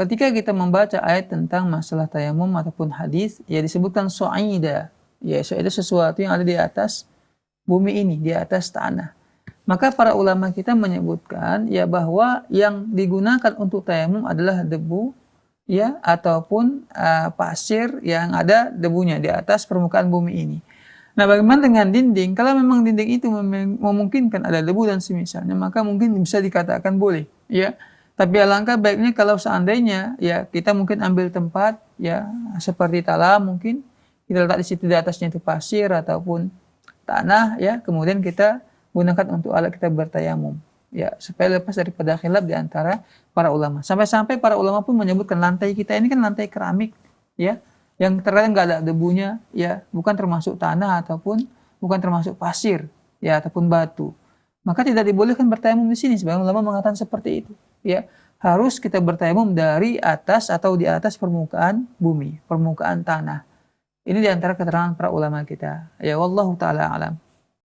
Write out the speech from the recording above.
ketika kita membaca ayat tentang masalah tayamum ataupun hadis, ya disebutkan su'ida. Ya, su'ida sesuatu yang ada di atas bumi ini, di atas tanah. Maka para ulama kita menyebutkan ya bahwa yang digunakan untuk tayamum adalah debu ya ataupun pasir yang ada debunya di atas permukaan bumi ini. Nah, bagaimana dengan dinding? Kalau memang dinding itu memungkinkan ada debu dan semisalnya, maka mungkin bisa dikatakan boleh, ya. Tapi alangkah baiknya kalau seandainya ya kita mungkin ambil tempat ya seperti talam, mungkin kita letak di situ, di atasnya itu pasir ataupun tanah ya, kemudian kita gunakan untuk alat kita bertayamum ya, supaya lepas daripada khilaf di antara para ulama. Sampai-sampai para ulama pun menyebutkan lantai kita ini kan lantai keramik ya, yang terkadang nggak ada debunya ya, bukan termasuk tanah ataupun bukan termasuk pasir ya ataupun batu. Maka tidak dibolehkan bertayamum di sini. Sebagian ulama mengatakan seperti itu ya. Harus kita bertayamum dari atas atau di atas permukaan bumi, permukaan tanah. Ini di antara keterangan para ulama kita. Ya wallahu taala alam.